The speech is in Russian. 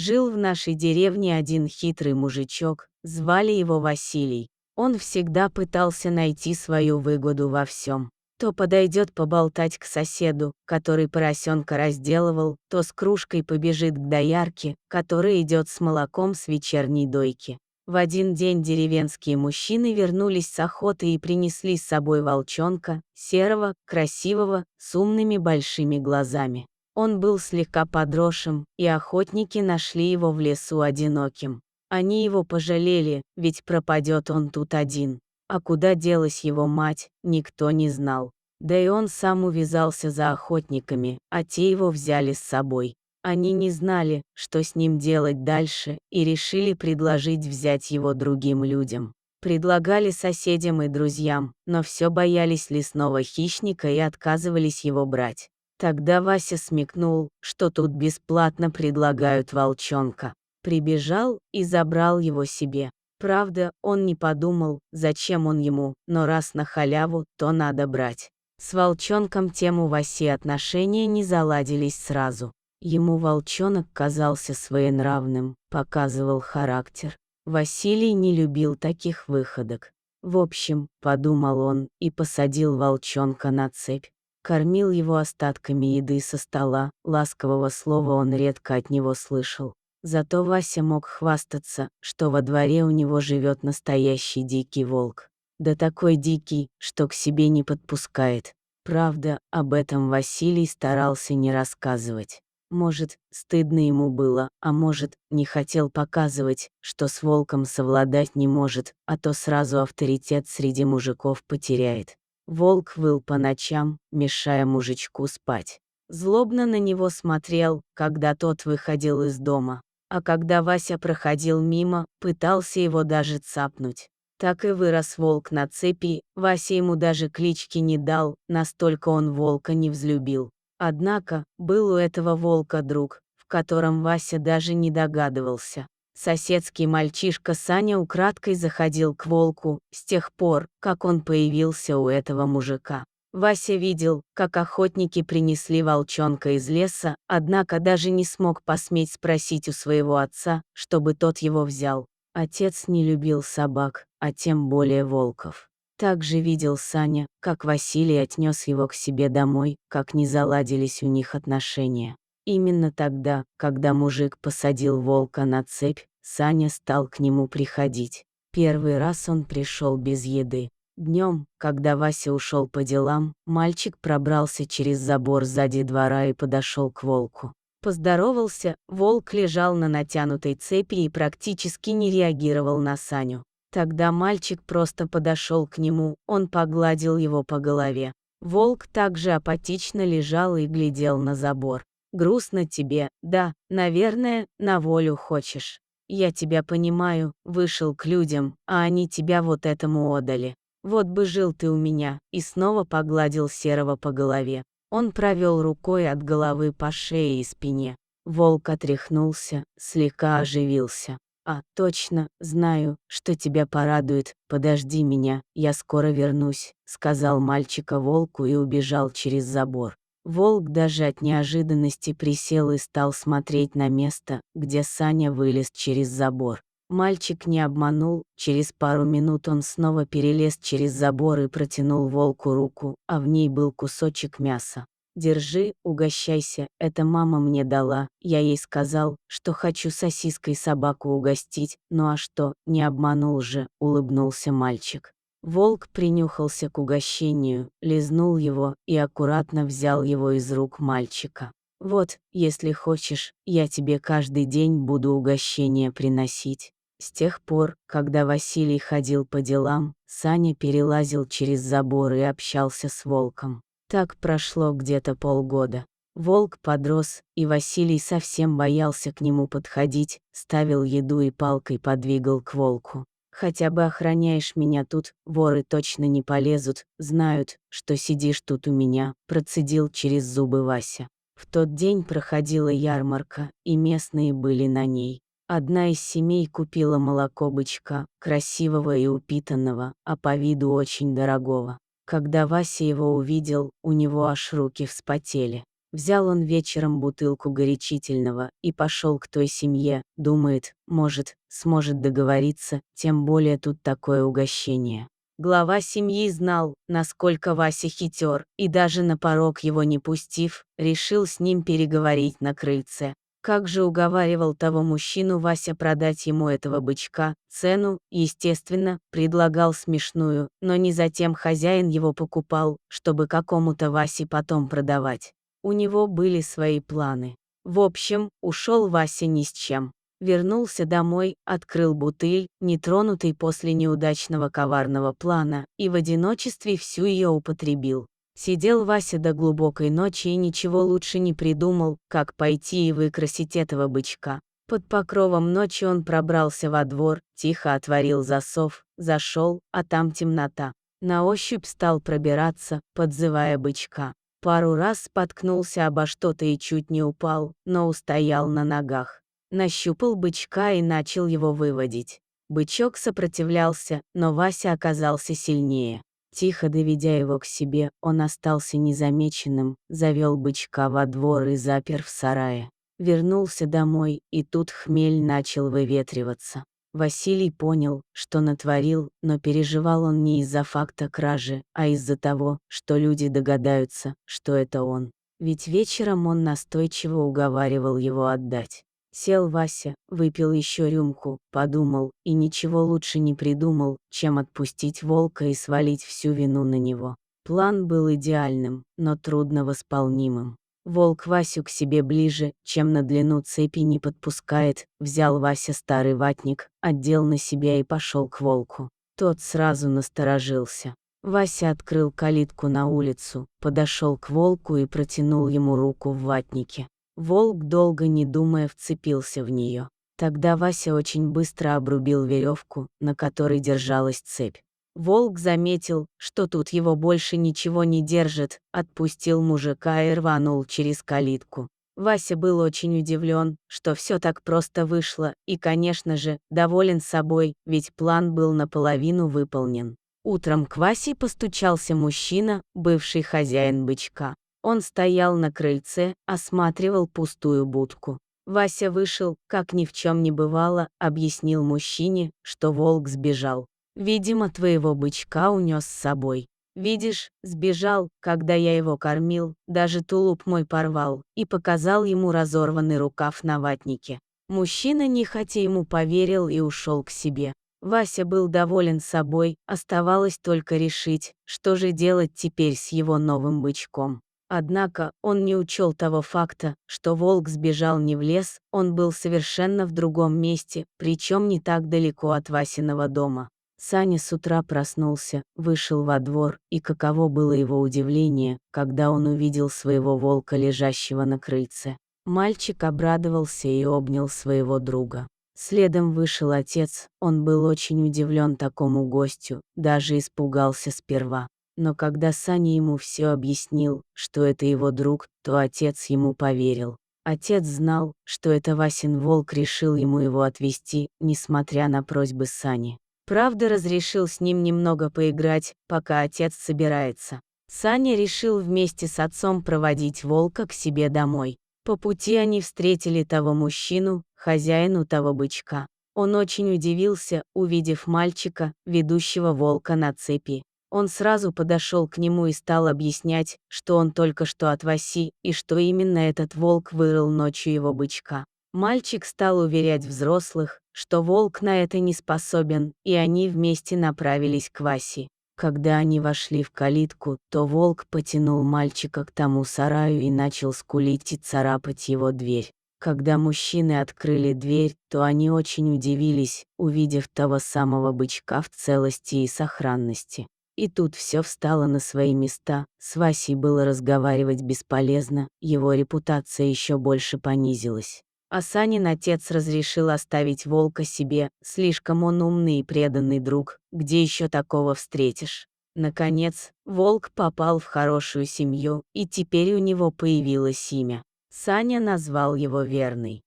Жил в нашей деревне один хитрый мужичок, звали его Василий. Он всегда пытался найти свою выгоду во всем. То подойдет поболтать к соседу, который поросенка разделывал, то с кружкой побежит к доярке, которая идет с молоком с вечерней дойки. В один день деревенские мужчины вернулись с охоты и принесли с собой волчонка, серого, красивого, с умными большими глазами. Он был слегка подросшим, и охотники нашли его в лесу одиноким. Они его пожалели, ведь пропадет он тут один. А куда делась его мать, никто не знал. Да и он сам увязался за охотниками, а те его взяли с собой. Они не знали, что с ним делать дальше, и решили предложить взять его другим людям. Предлагали соседям и друзьям, но все боялись лесного хищника и отказывались его брать. Тогда Вася смекнул, что тут бесплатно предлагают волчонка. Прибежал и забрал его себе. Правда, он не подумал, зачем он ему, но раз на халяву, то надо брать. С волчонком тем у Васи отношения не заладились сразу. Ему волчонок казался своенравным, показывал характер. Василий не любил таких выходок. В общем, подумал он, и посадил волчонка на цепь. Кормил его остатками еды со стола, ласкового слова он редко от него слышал. Зато Вася мог хвастаться, что во дворе у него живет настоящий дикий волк. Да такой дикий, что к себе не подпускает. Правда, об этом Василий старался не рассказывать. Может, стыдно ему было, а может, не хотел показывать, что с волком совладать не может, а то сразу авторитет среди мужиков потеряет. Волк выл по ночам, мешая мужичку спать. Злобно на него смотрел, когда тот выходил из дома. А когда Вася проходил мимо, пытался его даже цапнуть. Так и вырос волк на цепи, Вася ему даже клички не дал, настолько он волка не взлюбил. Однако, был у этого волка друг, в котором Вася даже не догадывался. Соседский мальчишка Саня украдкой заходил к волку с тех пор, как он появился у этого мужика. Вася видел, как охотники принесли волчонка из леса, однако даже не смог посметь спросить у своего отца, чтобы тот его взял. Отец не любил собак, а тем более волков. Также видел Саня, как Василий отнес его к себе домой, как не заладились у них отношения. Именно тогда, когда мужик посадил волка на цепь, Саня стал к нему приходить. Первый раз он пришел без еды. Днем, когда Вася ушел по делам, мальчик пробрался через забор сзади двора и подошел к волку. Поздоровался, волк лежал на натянутой цепи и практически не реагировал на Саню. Тогда мальчик просто подошел к нему, он погладил его по голове. Волк также апатично лежал и глядел на забор. «Грустно тебе, да, наверное, на волю хочешь. Я тебя понимаю, вышел к людям, а они тебя вот этому отдали. Вот бы жил ты у меня», и снова погладил Серого по голове. Он провел рукой от головы по шее и спине. Волк отряхнулся, слегка оживился. «А, точно, знаю, что тебя порадует, подожди меня, я скоро вернусь», сказал мальчика волку и убежал через забор. Волк даже от неожиданности присел и стал смотреть на место, где Саня вылез через забор. Мальчик не обманул, через пару минут он снова перелез через забор и протянул волку руку, а в ней был кусочек мяса. «Держи, угощайся, это мама мне дала, я ей сказал, что хочу сосиской собаку угостить, ну а что, не обманул же», — улыбнулся мальчик. Волк принюхался к угощению, лизнул его и аккуратно взял его из рук мальчика. «Вот, если хочешь, я тебе каждый день буду угощение приносить». С тех пор, когда Василий ходил по делам, Саня перелазил через забор и общался с волком. Так прошло где-то полгода. Волк подрос, и Василий совсем боялся к нему подходить, ставил еду и палкой подвигал к волку. «Хотя бы охраняешь меня тут, воры точно не полезут, знают, что сидишь тут у меня», процедил через зубы Вася. В тот день проходила ярмарка, и местные были на ней. Одна из семей купила молоко бычка, красивого и упитанного, а по виду очень дорогого. Когда Вася его увидел, у него аж руки вспотели. Взял он вечером бутылку горячительного и пошел к той семье, думает, может, сможет договориться, тем более тут такое угощение. Глава семьи знал, насколько Вася хитер, и даже на порог его не пустив, решил с ним переговорить на крыльце. Как же уговаривал того мужчину Вася продать ему этого бычка, цену, естественно, предлагал смешную, но не затем хозяин его покупал, чтобы какому-то Васе потом продавать. У него были свои планы. В общем, ушел Вася ни с чем. Вернулся домой, открыл бутыль, нетронутый после неудачного коварного плана, и в одиночестве всю ее употребил. Сидел Вася до глубокой ночи и ничего лучше не придумал, как пойти и выкрасить этого бычка. Под покровом ночи он пробрался во двор, тихо отворил засов, зашел, а там темнота. На ощупь стал пробираться, подзывая бычка. Пару раз споткнулся обо что-то и чуть не упал, но устоял на ногах. Нащупал бычка и начал его выводить. Бычок сопротивлялся, но Вася оказался сильнее. Тихо доведя его к себе, он остался незамеченным, завел бычка во двор и запер в сарае. Вернулся домой, и тут хмель начал выветриваться. Василий понял, что натворил, но переживал он не из-за факта кражи, а из-за того, что люди догадаются, что это он. Ведь вечером он настойчиво уговаривал его отдать. Сел Вася, выпил еще рюмку, подумал, и ничего лучше не придумал, чем отпустить волка и свалить всю вину на него. План был идеальным, но трудно восполнимым. Волк Васю к себе ближе, чем на длину цепи не подпускает, взял Вася старый ватник, одел на себя и пошел к волку. Тот сразу насторожился. Вася открыл калитку на улицу, подошел к волку и протянул ему руку в ватнике. Волк, долго не думая, вцепился в нее. Тогда Вася очень быстро обрубил веревку, на которой держалась цепь. Волк заметил, что тут его больше ничего не держит, отпустил мужика и рванул через калитку. Вася был очень удивлен, что все так просто вышло, и, конечно же, доволен собой, ведь план был наполовину выполнен. Утром к Васе постучался мужчина, бывший хозяин бычка. Он стоял на крыльце, осматривал пустую будку. Вася вышел, как ни в чем не бывало, объяснил мужчине, что волк сбежал. «Видимо, твоего бычка унес с собой. Видишь, сбежал, когда я его кормил, даже тулуп мой порвал», и показал ему разорванный рукав на ватнике. Мужчина нехотя ему поверил и ушел к себе. Вася был доволен собой, оставалось только решить, что же делать теперь с его новым бычком. Однако, он не учел того факта, что волк сбежал не в лес, он был совершенно в другом месте, причем не так далеко от Васиного дома. Саня с утра проснулся, вышел во двор, и каково было его удивление, когда он увидел своего волка, лежащего на крыльце. Мальчик обрадовался и обнял своего друга. Следом вышел отец, он был очень удивлен такому гостю, даже испугался сперва. Но когда Саня ему все объяснил, что это его друг, то отец ему поверил. Отец знал, что это Васин волк решил ему его отвезти, несмотря на просьбы Сани. Правда, разрешил с ним немного поиграть, пока отец собирается. Саня решил вместе с отцом проводить волка к себе домой. По пути они встретили того мужчину, хозяину того бычка. Он очень удивился, увидев мальчика, ведущего волка на цепи. Он сразу подошел к нему и стал объяснять, что он только что от Васи, и что именно этот волк вырыл ночью его бычка. Мальчик стал уверять взрослых, что волк на это не способен, и они вместе направились к Васе. Когда они вошли в калитку, то волк потянул мальчика к тому сараю и начал скулить и царапать его дверь. Когда мужчины открыли дверь, то они очень удивились, увидев того самого бычка в целости и сохранности. И тут все встало на свои места, с Васей было разговаривать бесполезно, его репутация еще больше понизилась. А Санин отец разрешил оставить волка себе, слишком он умный и преданный друг, где еще такого встретишь. Наконец, волк попал в хорошую семью, и теперь у него появилось имя. Саня назвал его Верный.